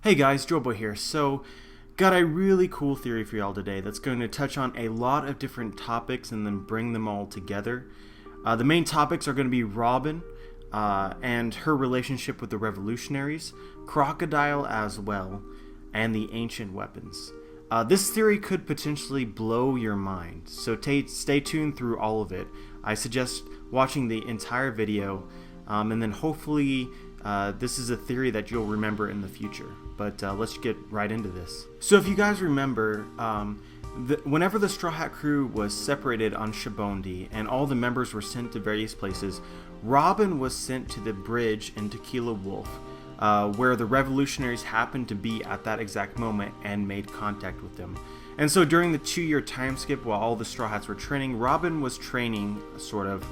Hey guys, Jobo here. So, got a really cool theory for y'all today that's going to touch on a lot of different topics and then bring them all together. The main topics are going to be Robin and her relationship with the revolutionaries, Crocodile as well, and the ancient weapons. This theory could potentially blow your mind, so stay tuned through all of it. I suggest watching the entire video, and then hopefully this is a theory that you'll remember in the future. But let's get right into this. So if you guys remember, whenever the Straw Hat crew was separated on Shabondi and all the members were sent to various places, Robin was sent to the bridge in Tequila Wolf, where the revolutionaries happened to be at that exact moment and made contact with them. And so during the 2-year time skip while all the Straw Hats were training, Robin was training sort of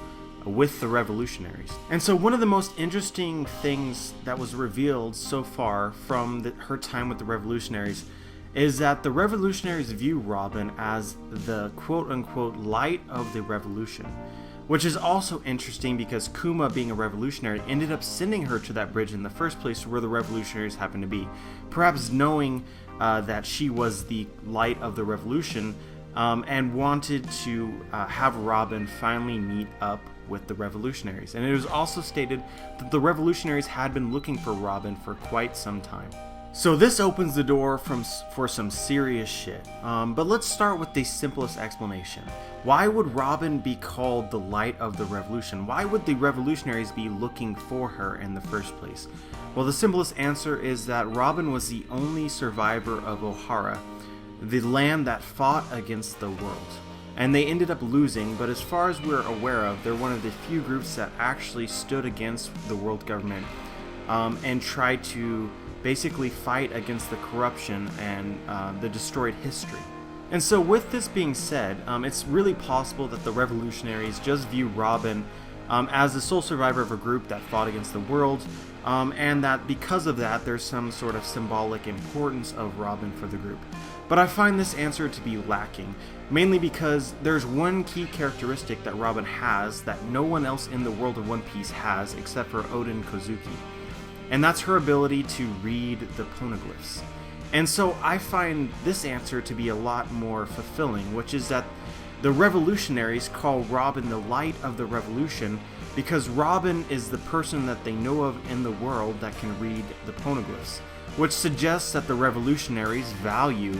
with the revolutionaries. And so one of the most interesting things that was revealed so far from her time with the revolutionaries is that the revolutionaries view Robin as the quote-unquote light of the revolution, which is also interesting because Kuma, being a revolutionary, ended up sending her to that bridge in the first place where the revolutionaries happened to be, perhaps knowing that she was the light of the revolution, and wanted to have Robin finally meet up with the revolutionaries. And it was also stated that the revolutionaries had been looking for Robin for quite some time. So this opens the door for some serious shit. But let's start with the simplest explanation. Why would Robin be called the light of the revolution? Why would the revolutionaries be looking for her in the first place? Well, the simplest answer is that Robin was the only survivor of Ohara, the land that fought against the world. And they ended up losing, but as far as we're aware of, they're one of the few groups that actually stood against the world government and tried to basically fight against the corruption and the destroyed history. And so with this being said, it's really possible that the revolutionaries just view Robin as the sole survivor of a group that fought against the world, and that because of that, there's some sort of symbolic importance of Robin for the group. But I find this answer to be lacking, mainly because there's one key characteristic that Robin has that no one else in the world of One Piece has except for Oden Kozuki, and that's her ability to read the poneglyphs. And so I find this answer to be a lot more fulfilling, which is that the revolutionaries call Robin the light of the revolution because Robin is the person that they know of in the world that can read the poneglyphs, which suggests that the revolutionaries value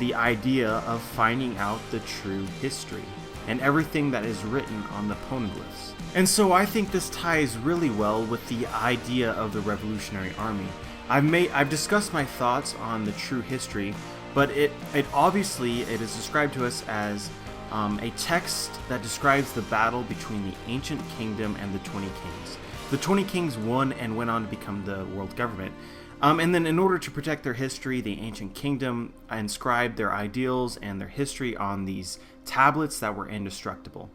the idea of finding out the true history and everything that is written on the poneglyphs. And so I think this ties really well with the idea of the Revolutionary Army. I've discussed my thoughts on the true history, but it obviously is described to us as a text that describes the battle between the ancient kingdom and the 20 kings. The 20 kings won and went on to become the world government. And then in order to protect their history, the ancient kingdom inscribed their ideals and their history on these tablets that were indestructible.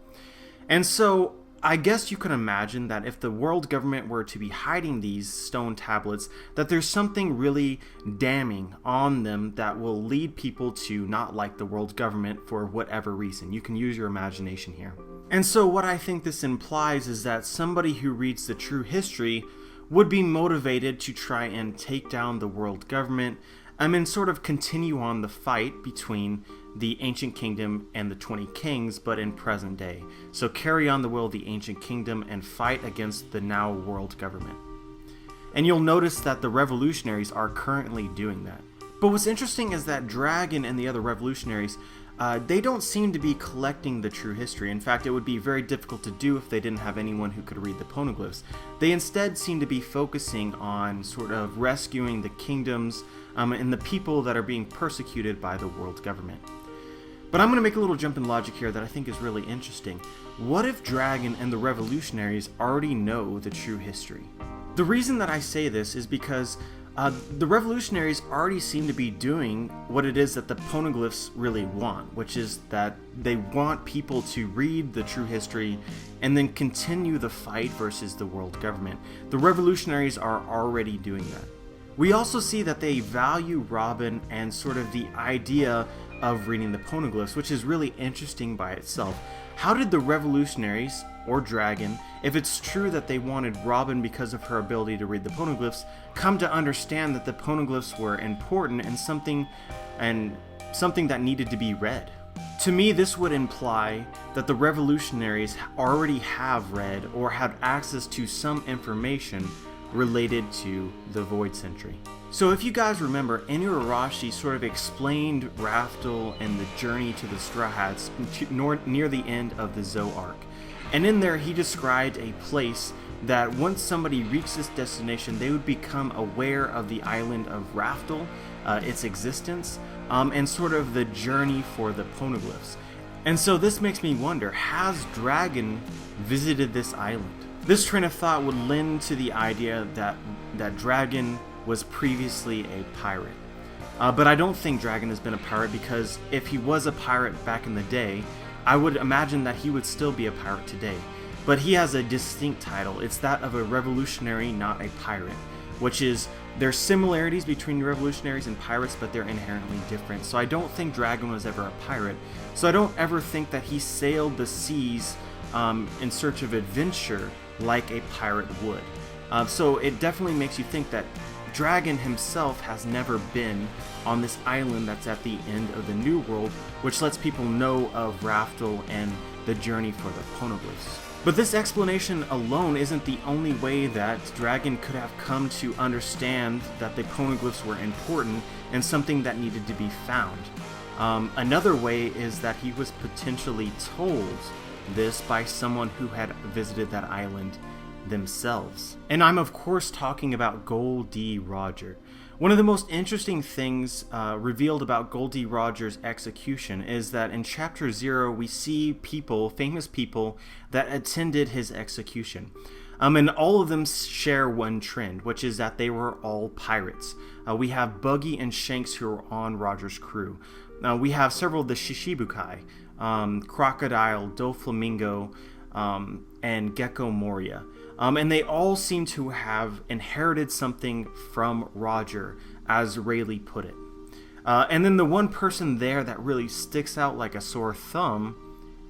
And so I guess you can imagine that if the world government were to be hiding these stone tablets, that there's something really damning on them that will lead people to not like the world government for whatever reason. You can use your imagination here. And so what I think this implies is that somebody who reads the true history would be motivated to try and take down the world government and sort of continue on the fight between the ancient kingdom and the 20 kings, but in present day. So carry on the will of the ancient kingdom and fight against the now world government. And you'll notice that the revolutionaries are currently doing that. But what's interesting is that Dragon and the other revolutionaries, they don't seem to be collecting the true history. In fact, it would be very difficult to do if they didn't have anyone who could read the poneglyphs. They instead seem to be focusing on sort of rescuing the kingdoms and the people that are being persecuted by the world government. But I'm going to make a little jump in logic here that I think is really interesting. What if Dragon and the revolutionaries already know the true history? The reason that I say this is because the revolutionaries already seem to be doing what it is that the poneglyphs really want, which is that they want people to read the true history and then continue the fight versus the world government. The revolutionaries are already doing that. We also see that they value Robin and sort of the idea of reading the poneglyphs, which is really interesting by itself. How did the revolutionaries or Dragon, if it's true that they wanted Robin because of her ability to read the poneglyphs, come to understand that the poneglyphs were important and something that needed to be read. To me, this would imply that the revolutionaries already have read or have access to some information related to the Void Sentry. So if you guys remember, Inuarashi sort of explained Raftel and the journey to the Straw Hats near the end of the Zoe arc. And in there he described a place that once somebody reached this destination, they would become aware of the island of Raftel, its existence, and sort of the journey for the poneglyphs. And so this makes me wonder, has Dragon visited this island? This train of thought would lend to the idea that Dragon was previously a pirate. But I don't think Dragon has been a pirate, because if he was a pirate back in the day, I would imagine that he would still be a pirate today. But he has a distinct title. It's that of a revolutionary, not a pirate, which is, there's similarities between revolutionaries and pirates, but they're inherently different. So I don't think Dragon was ever a pirate. So I don't ever think that he sailed the seas in search of adventure like a pirate would. So it definitely makes you think that Dragon himself has never been on this island that's at the end of the New World, which lets people know of Raftel and the journey for the poneglyphs. But this explanation alone isn't the only way that Dragon could have come to understand that the poneglyphs were important and something that needed to be found. Another way is that he was potentially told this by someone who had visited that island themselves. And I'm of course talking about Gol D. Roger. One of the most interesting things revealed about Gol D. Roger's execution is that in Chapter 0 we see people, famous people, that attended his execution. And all of them share one trend, which is that they were all pirates. We have Buggy and Shanks who are on Roger's crew. We have several of the Shishibukai, Crocodile, Doflamingo, and Gecko Moria. And they all seem to have inherited something from Roger, as Rayleigh put it. And then the one person there that really sticks out like a sore thumb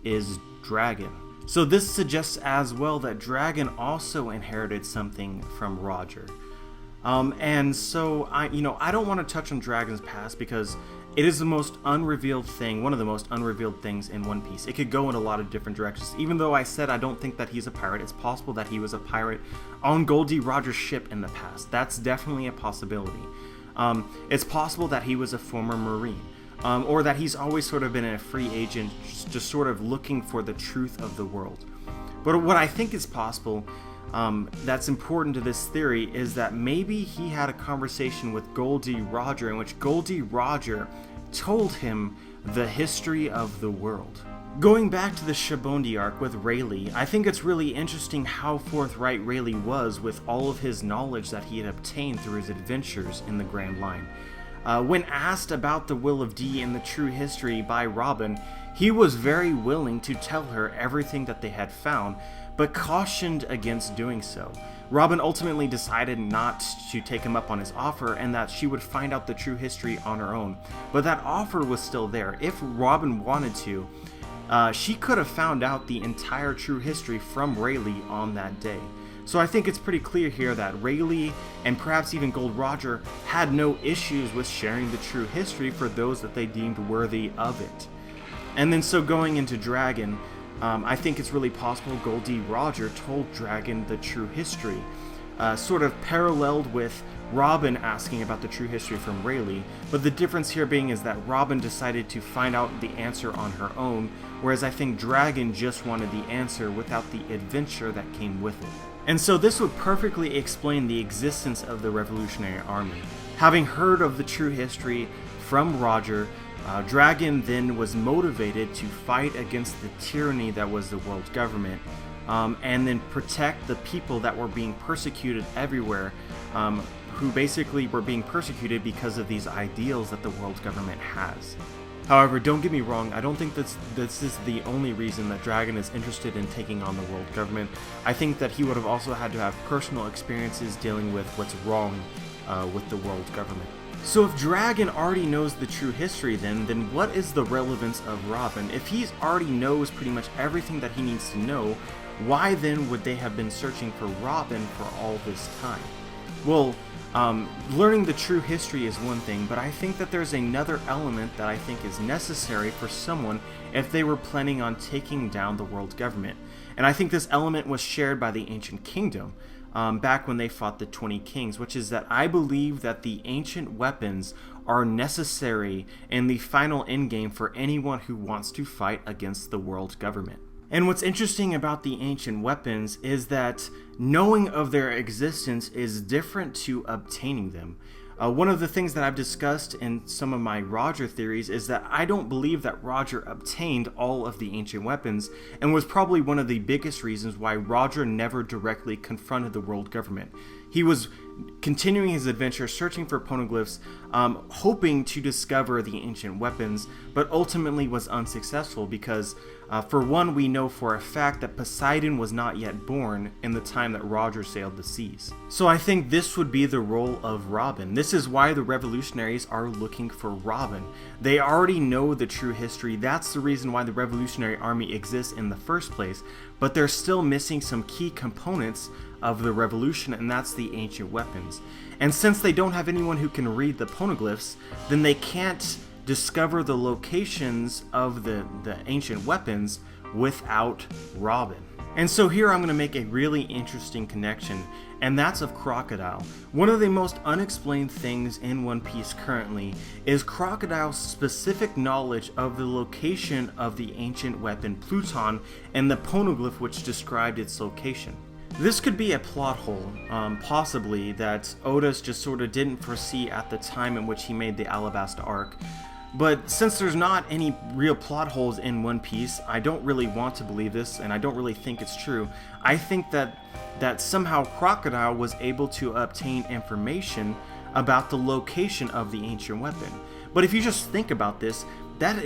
is Dragon. So this suggests as well that Dragon also inherited something from Roger. And so I don't want to touch on Dragon's past, because it is the most unrevealed thing, one of the most unrevealed things in One Piece. It could go in a lot of different directions. Even though I said I don't think that he's a pirate, it's possible that he was a pirate on Gol D. Roger's ship in the past. That's definitely a possibility. It's possible that he was a former Marine, or that he's always sort of been a free agent, just sort of looking for the truth of the world. But what I think is possible, that's important to this theory, is that maybe he had a conversation with Gol D. Roger in which Gol D. Roger told him the history of the world. Going back to the Shabondi arc with Rayleigh, I think it's really interesting how forthright Rayleigh was with all of his knowledge that he had obtained through his adventures in the Grand Line. When asked about the Will of D and the true history by Robin, he was very willing to tell her everything that they had found, but cautioned against doing so. Robin ultimately decided not to take him up on his offer, and that she would find out the true history on her own. But that offer was still there. If Robin wanted to, she could have found out the entire true history from Rayleigh on that day. So I think it's pretty clear here that Rayleigh, and perhaps even Gol D. Roger, had no issues with sharing the true history for those that they deemed worthy of it. And then so going into Dragon, I think it's really possible Gol D. Roger told Dragon the true history, sort of paralleled with Robin asking about the true history from Rayleigh, but the difference here being is that Robin decided to find out the answer on her own, whereas I think Dragon just wanted the answer without the adventure that came with it. And so this would perfectly explain the existence of the Revolutionary Army. Having heard of the true history from Roger, Dragon then was motivated to fight against the tyranny that was the world government, and then protect the people that were being persecuted everywhere, who basically were being persecuted because of these ideals that the world government has. However, don't get me wrong, I don't think this is the only reason that Dragon is interested in taking on the world government. I think that he would have also had to have personal experiences dealing with what's wrong with the world government. So if Dragon already knows the true history then what is the relevance of Robin? If he already knows pretty much everything that he needs to know, why then would they have been searching for Robin for all this time? Well, learning the true history is one thing, but I think that there's another element that I think is necessary for someone if they were planning on taking down the world government. And I think this element was shared by the Ancient Kingdom back when they fought the 20 Kings, which is that I believe that the ancient weapons are necessary in the final endgame for anyone who wants to fight against the world government. And what's interesting about the ancient weapons is that knowing of their existence is different to obtaining them. One of the things that I've discussed in some of my Roger theories is that I don't believe that Roger obtained all of the ancient weapons, and was probably one of the biggest reasons why Roger never directly confronted the world government. He was continuing his adventure, searching for poneglyphs, hoping to discover the ancient weapons, but ultimately was unsuccessful because, for one, we know for a fact that Poseidon was not yet born in the time that Roger sailed the seas. So I think this would be the role of Robin. This is why the revolutionaries are looking for Robin. They already know the true history. That's the reason why the Revolutionary Army exists in the first place, but they're still missing some key components of the revolution, and that's the ancient weapons. And since they don't have anyone who can read the poneglyphs, then they can't discover the locations of the ancient weapons without Robin. And so here I'm going to make a really interesting connection, and that's of Crocodile. One of the most unexplained things in One Piece currently is Crocodile's specific knowledge of the location of the ancient weapon Pluton and the poneglyph which described its location. This could be a plot hole, possibly, that Oda's just sort of didn't foresee at the time in which he made the Alabasta arc. But since there's not any real plot holes in One Piece, I don't really want to believe this, and I don't really think it's true. I think that somehow Crocodile was able to obtain information about the location of the ancient weapon. But if you just think about this, that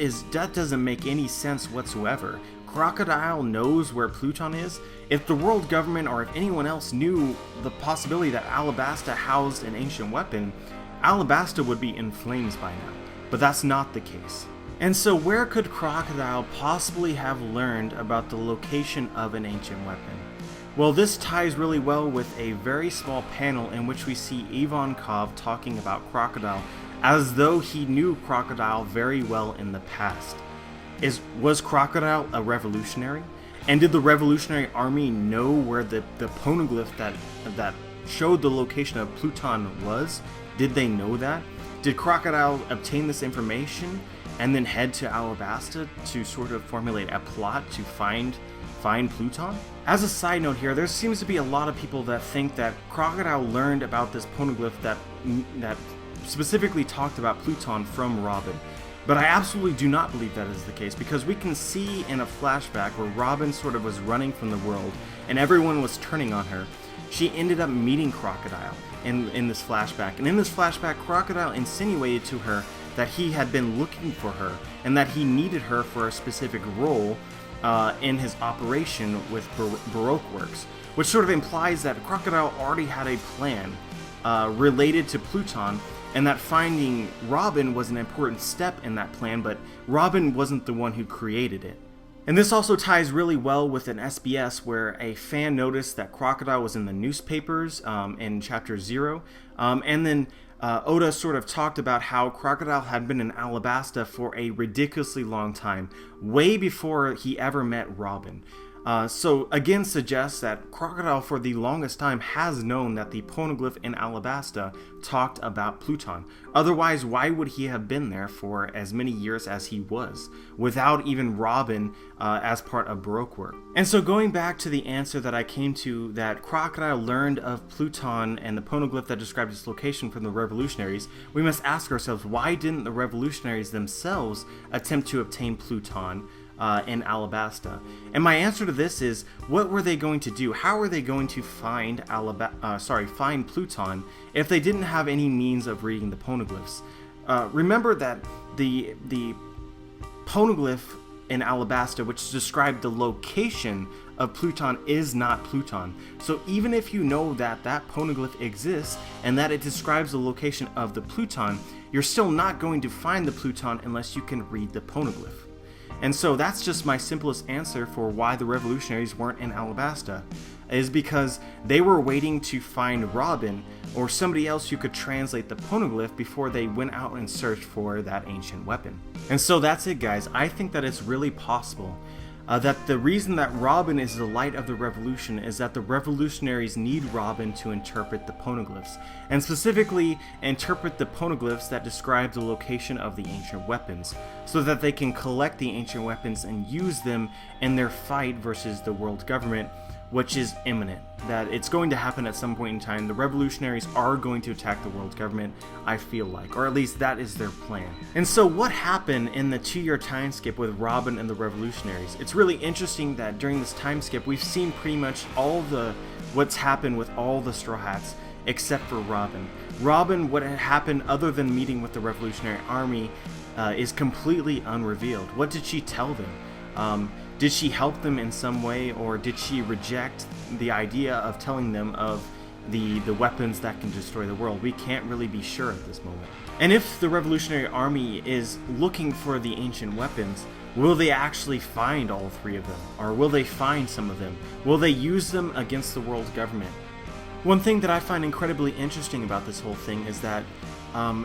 doesn't make any sense whatsoever. Crocodile knows where Pluton is. If the world government or if anyone else knew the possibility that Alabasta housed an ancient weapon, Alabasta would be in flames by now. But that's not the case. And so where could Crocodile possibly have learned about the location of an ancient weapon? Well, this ties really well with a very small panel in which we see Ivankov talking about Crocodile as though he knew Crocodile very well in the past. Was Crocodile a revolutionary? And did the Revolutionary Army know where the poneglyph that showed the location of Pluton was? Did they know that? Did Crocodile obtain this information and then head to Alabasta to sort of formulate a plot to find Pluton? As a side note here, there seems to be a lot of people that think that Crocodile learned about this poneglyph that specifically talked about Pluton from Robin. But I absolutely do not believe that is the case, because we can see in a flashback where Robin sort of was running from the world and everyone was turning on her. She ended up meeting Crocodile in this flashback. And in this flashback, Crocodile insinuated to her that he had been looking for her and that he needed her for a specific role in his operation with Baroque Works, which sort of implies that Crocodile already had a plan related to Pluton, and that finding Robin was an important step in that plan, but Robin wasn't the one who created it. And this also ties really well with an SBS where a fan noticed that Crocodile was in the newspapers in Chapter 0, and then Oda sort of talked about how Crocodile had been in Alabasta for a ridiculously long time, way before he ever met Robin. So again suggests that Crocodile for the longest time has known that the poneglyph in Alabasta talked about Pluton. Otherwise, why would he have been there for as many years as he was, without even Robin as part of Baroque work? And so going back to the answer that I came to, that Crocodile learned of Pluton and the poneglyph that described its location from the revolutionaries, we must ask ourselves, why didn't the revolutionaries themselves attempt to obtain Pluton in Alabasta? And my answer to this is, what were they going to do? How were they going to find Pluton if they didn't have any means of reading the poneglyphs? Remember that the poneglyph in Alabasta, which described the location of Pluton, is not Pluton. So even if you know that that poneglyph exists and that it describes the location of the Pluton, you're still not going to find the Pluton unless you can read the poneglyph. And so that's just my simplest answer for why the revolutionaries weren't in Alabasta, is because they were waiting to find Robin or somebody else who could translate the poneglyph before they went out and searched for that ancient weapon. And so that's it, guys. I think that it's really possible that the reason that Robin is the light of the revolution is that the revolutionaries need Robin to interpret the poneglyphs, and specifically interpret the poneglyphs that describe the location of the ancient weapons, so that they can collect the ancient weapons and use them in their fight versus the world government, which is imminent. That it's going to happen at some point in time. The revolutionaries are going to attack the world government, I feel like, or at least that is their plan. And so what happened in the 2-year time skip with Robin and the revolutionaries? It's really interesting that during this time skip we've seen pretty much what's happened with all the Straw Hats except for Robin. Robin, what had happened other than meeting with the revolutionary army is completely unrevealed. What did she tell them? Did she help them in some way, or did she reject the idea of telling them of the weapons that can destroy the world? We can't really be sure at this moment. And if the revolutionary army is looking for the ancient weapons, will they actually find all 3 of them? Or will they find some of them? Will they use them against the world government? One thing that I find incredibly interesting about this whole thing is that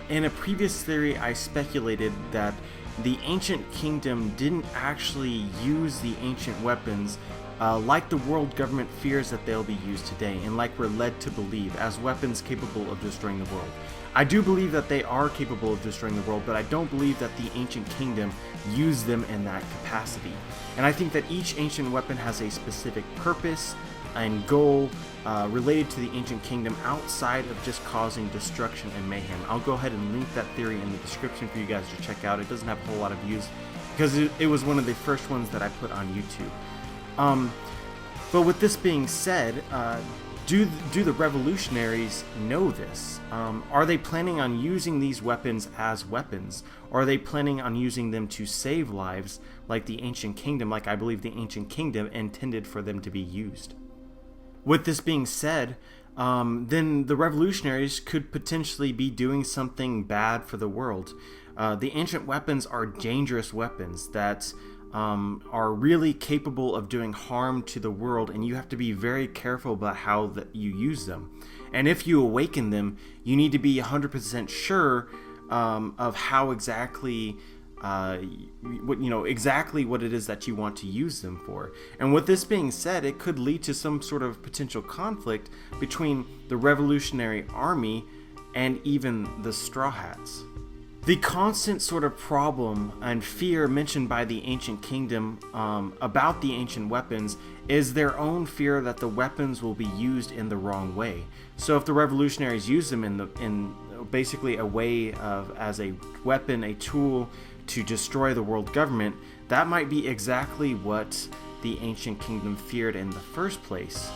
in a previous theory I speculated that the ancient kingdom didn't actually use the ancient weapons like the world government fears that they'll be used today, and like we're led to believe, as weapons capable of destroying the world. I do believe that they are capable of destroying the world, but I don't believe that the ancient kingdom used them in that capacity. And I think that each ancient weapon has a specific purpose and goal related to the ancient kingdom outside of just causing destruction and mayhem. I'll go ahead and link that theory in the description for you guys to check out. It doesn't have a whole lot of views because it was one of the first ones that I put on YouTube. But with this being said, do the revolutionaries know this? Are they planning on using these weapons as weapons? Or are they planning on using them to save lives like the ancient kingdom, like I believe the ancient kingdom intended for them to be used? With this being said, then the revolutionaries could potentially be doing something bad for the world. The ancient weapons are dangerous weapons that are really capable of doing harm to the world, and you have to be very careful about how that you use them. And if you awaken them, you need to be 100% sure of how exactly exactly what it is that you want to use them for. And with this being said, it could lead to some sort of potential conflict between the revolutionary army and even the Straw Hats. The constant sort of problem and fear mentioned by the ancient kingdom about the ancient weapons is their own fear that the weapons will be used in the wrong way. So if the revolutionaries use them in basically a way of as a weapon, a tool to destroy the world government, that might be exactly what the ancient kingdom feared in the first place.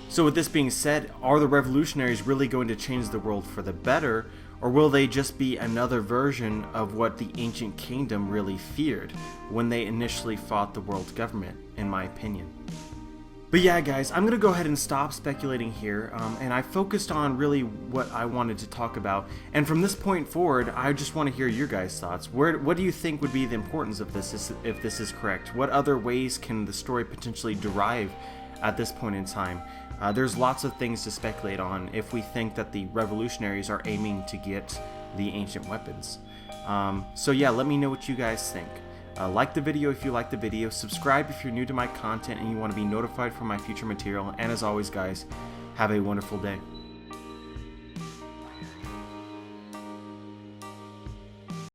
So with this being said, are the revolutionaries really going to change the world for the better, or will they just be another version of what the ancient kingdom really feared when they initially fought the world government, in my opinion? But yeah, guys, I'm going to go ahead and stop speculating here, and I focused on really what I wanted to talk about. And from this point forward, I just want to hear your guys' thoughts. What do you think would be the importance of this if this is correct? What other ways can the story potentially derive at this point in time? There's lots of things to speculate on if we think that the revolutionaries are aiming to get the ancient weapons. So yeah, let me know what you guys think. Like the video if you like the video, subscribe if you're new to my content and you want to be notified for my future material, and as always guys, have a wonderful day.